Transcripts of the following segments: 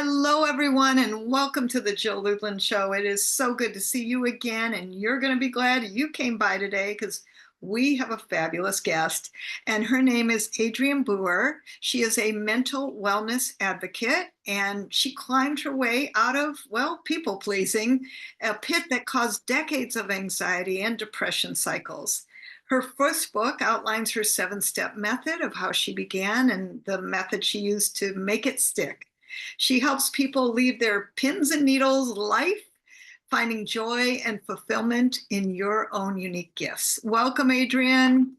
Hello, everyone, and welcome to the Jill Lublin Show. It is so good to see you again, and you're going to be glad you came by today because we have a fabulous guest, and her name is Adrian Booher. She is a mental wellness advocate, and she climbed her way out of, well, people pleasing, a pit that caused decades of anxiety and depression cycles. Her first book outlines her seven-step method of how she began and the method she used to make it stick. She helps people leave their pins and needles life, finding joy and fulfillment in your own unique gifts. Welcome, Adrian.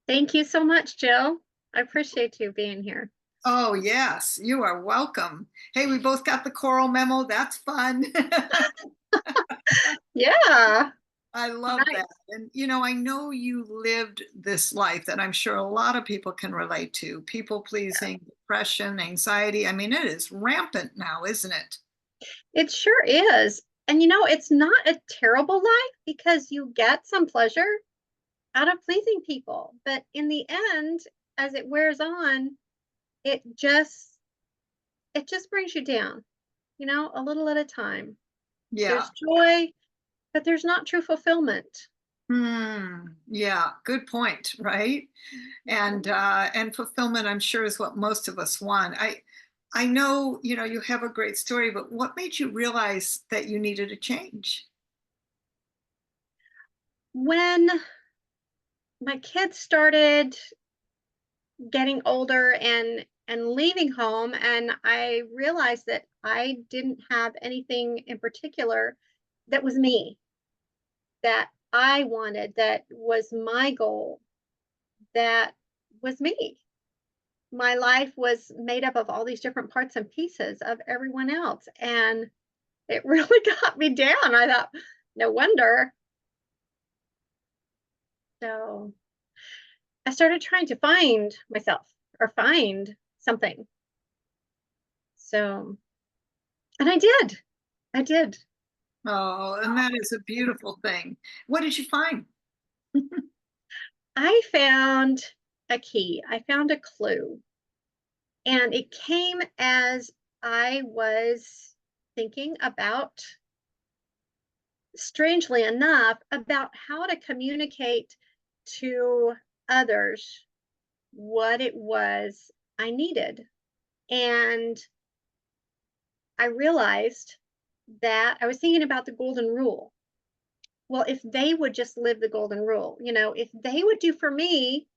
Thank you so much, Jill. I appreciate you being here. Oh, yes, you are welcome. Hey, we both got the choral memo. That's fun. Yeah, I love that. nice. And, I know you lived this life that I'm sure a lot of people can relate to. People pleasing, depression, anxiety. I mean, it is rampant now, isn't it? It sure is. And it's not a terrible life because you get some pleasure out of pleasing people. But in the end, as it wears on, it just it just brings you down, a little at a time. Yeah. There's joy, but there's not true fulfillment. Yeah, good point, right? And fulfillment, I'm sure, is what most of us want. I know, you have a great story, but what made you realize that you needed a change? When my kids started getting older and leaving home, and I realized that I didn't have anything in particular that was me, that I wanted, that was my goal, that was me. My life was made up of all these different parts and pieces of everyone else, and it really got me down. I thought, no wonder. So I started trying to find myself or find something. So, and I did. Oh, and that is a beautiful thing. What did you find? I found a key. I found a clue. And it came as I was thinking about, strangely enough, about how to communicate to others what it was I needed. And I realized that I was thinking about the golden rule. Well, if they would just live the golden rule, if they would do for me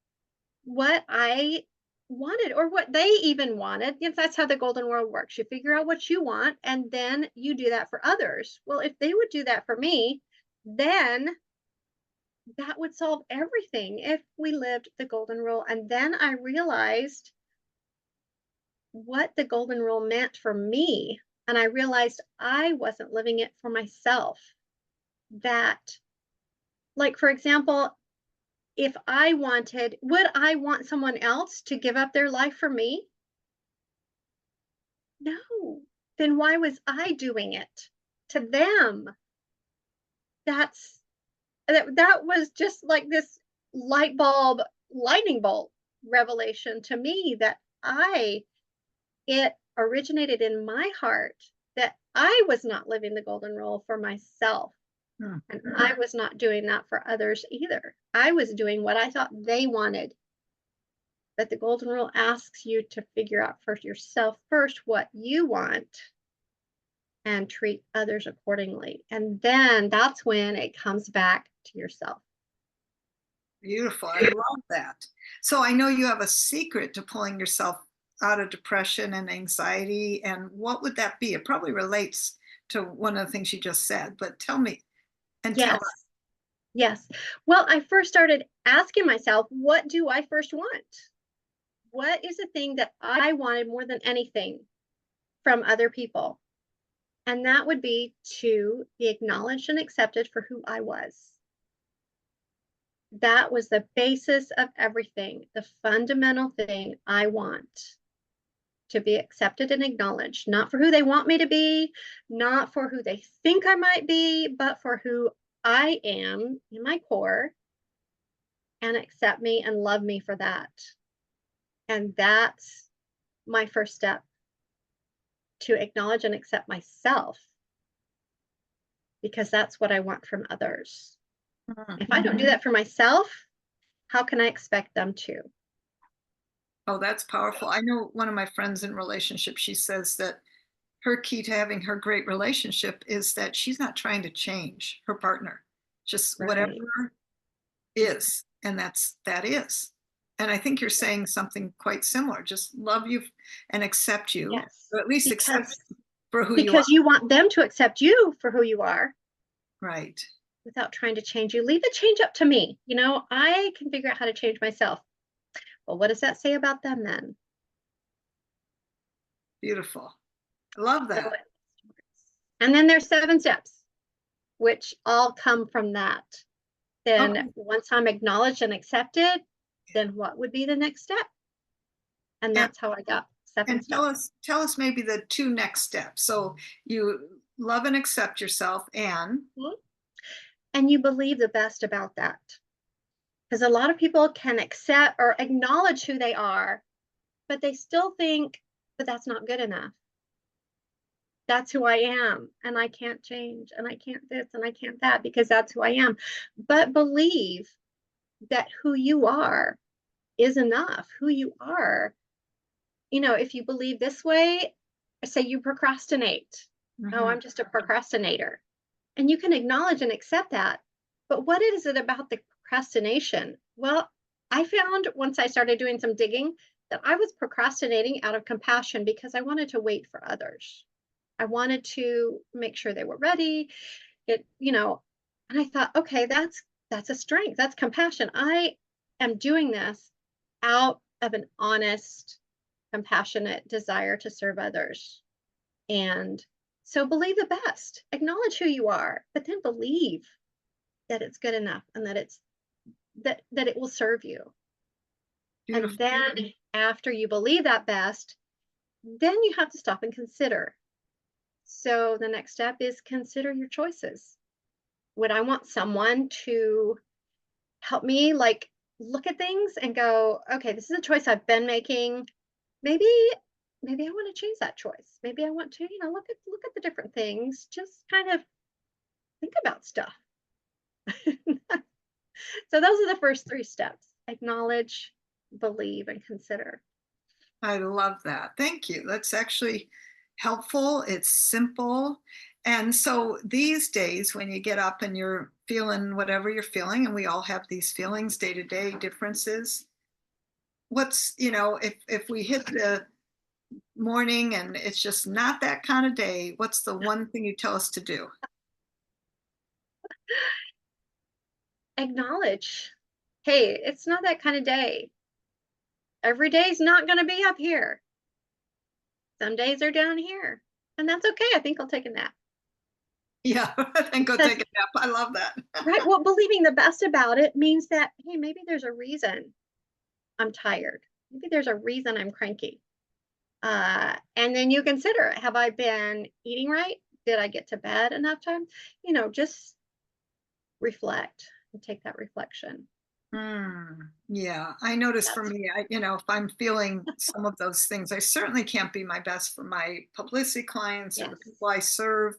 what I wanted or what they even wanted. If that's how the golden world works. You figure out what you want and then you do that for others. Well, if they would do that for me, then that would solve everything if we lived the golden rule. And then I realized what the golden rule meant for me. And I realized I wasn't living it for myself. That, like, for example, if I wanted, would I want someone else to give up their life for me? No. Then why was I doing it to them? That's that was just like this lightning bolt revelation to me that I it originated in my heart that I was not living the golden rule for myself. Hmm. And I was not doing that for others either. I was doing what I thought they wanted. But the golden rule asks you to figure out for yourself first what you want and treat others accordingly. And then that's when it comes back to yourself. Beautiful. I love that. So I know you have a secret to pulling yourself out of depression and anxiety. And what would that be? It probably relates to one of the things you just said, but tell me and tell Yes. Yes. Well, I first started asking myself, what do I first want? What is the thing that I wanted more than anything from other people? And that would be to be acknowledged and accepted for who I was. That was the basis of everything, the fundamental thing I want to be accepted and acknowledged, not for who they want me to be, not for who they think I might be, but for who I am in my core and accept me and love me for that. And that's my first step. to acknowledge and accept myself, because that's what I want from others. Mm. If I don't do that for myself, how can I expect them to? Oh, that's powerful. I know one of my friends in relationship, she says that her key to having her great relationship is that she's not trying to change her partner. Just Right. whatever is, and that is. And I think you're saying something quite similar. Just love you and accept you, Yes. or at least accept Because you for who you are. because you want them to accept you for who you are Right. without trying to change you. Leave the change up to me. I can figure out how to change myself. Well, what does that say about them then? Beautiful. Love So, that. and then there's 7 steps, which all come from that. Then Okay. once I'm acknowledged and accepted, then what would be the next step? And And that's how I got 7 and tell steps. us tell us maybe the two next steps. So you love and accept yourself, and Mhm. And you believe the best about that. Because a lot of people can accept or acknowledge who they are, but they still think, but that's not good enough. That's who I am, and I can't change, and I can't this, and I can't that, because that's who I am. But believe that who you are is enough. Who you are, if you believe this way, say you procrastinate. Oh, mhm, I'm just a procrastinator. And you can acknowledge and accept that. But what is it about the procrastination? Well, I found once I started doing some digging that I was procrastinating out of compassion because I wanted to wait for others. I wanted to make sure they were ready. And I thought, okay, that's a strength. That's compassion. I am doing this out of an honest, compassionate desire to serve others. And so believe the best. Acknowledge who you are, but then believe that it's good enough and that it will serve you. And beautiful. then after you believe that best, then you have to stop and consider. So the next step is consider your choices. Would I want someone to help me like look at things and go, okay, this is a choice I've been making. Maybe maybe I want to change that choice. Maybe I want to, look at the different things. Just kind of think about stuff. So those are the first 3 steps. Acknowledge, believe, and consider. I love that. Thank you. That's actually helpful. It's simple. And so these days, when you get up and you're feeling whatever you're feeling, and we all have these feelings, day to day differences, if we hit the morning and it's just not that kind of day, what's the one thing you tell us to do? Acknowledge, hey, it's not that kind of day. Every day's not going to be up here. Some days are down here. And that's okay. I think I'll take a nap. Yeah, then go Because, take a nap. I love that. right, well, believing the best about it means that, hey, maybe there's a reason I'm tired. Maybe there's a reason I'm cranky. And then you consider, have I been eating right? Did I get to bed enough time? Just reflect and take that reflection. Yeah, I notice for That's me, if I'm feeling some of those things, I certainly can't be my best for my publicity clients or the yes, people I serve.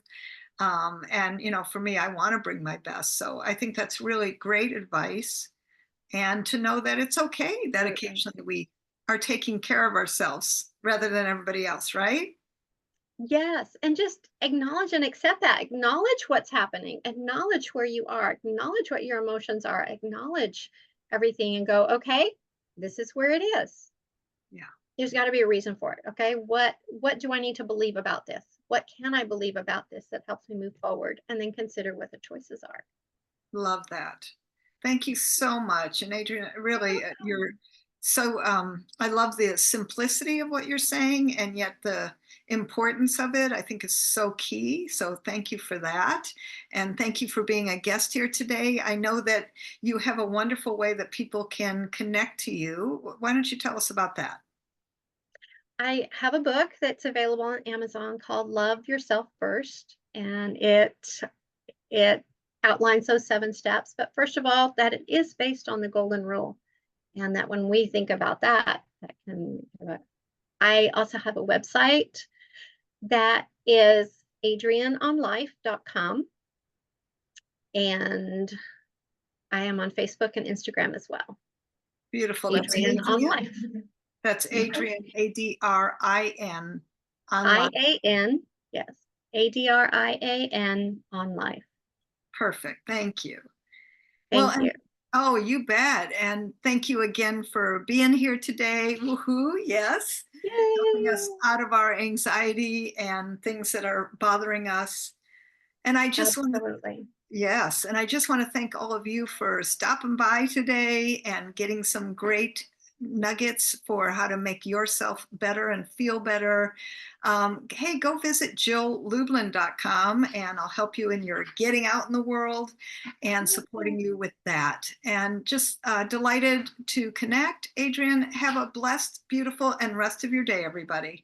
And, for me, I want to bring my best. So I think that's really great advice. And to know that it's okay that absolutely. occasionally we are taking care of ourselves rather than everybody else, right? Yes, and just acknowledge and accept that. Acknowledge what's happening. Acknowledge where you are. Acknowledge what your emotions are. Acknowledge everything and go, okay, this is where it is. Yeah, There's got to be a reason for it. Okay, what do I need to believe about this? What can I believe about this that helps me move forward? And then consider what the choices are. love that. Thank you so much. And Adrian, really, I love the simplicity of what you're saying, and yet the importance of it, I think, is so key. So thank you for that. And thank you for being a guest here today. I know that you have a wonderful way that people can connect to you. Why don't you tell us about that? I have a book that's available on Amazon called Love Yourself First, and it outlines those 7 steps. But first of all, that it is based on the golden rule, and that when we think about that can. I also have a website That is adrianonlife.com. And I am on Facebook and Instagram as well. Beautiful. That's Adrian on Adrian. Life. That's Adrian, Adrin, online. IAN, yes. ADRIAN on Life. Perfect. Thank you. Well, Thank you. oh, you bet. And thank you again for being here today. Woohoo. Yes. Helping us Yay! out of our anxiety and things that are bothering us. And I just want to, Absolutely. yes. And I just want to thank all of you for stopping by today and getting some great nuggets for how to make yourself better and feel better. Hey, go visit JillLublin.com and I'll help you in your getting out in the world and supporting you with that. And just delighted to connect. Adrian, have a blessed, beautiful, and rest of your day, everybody.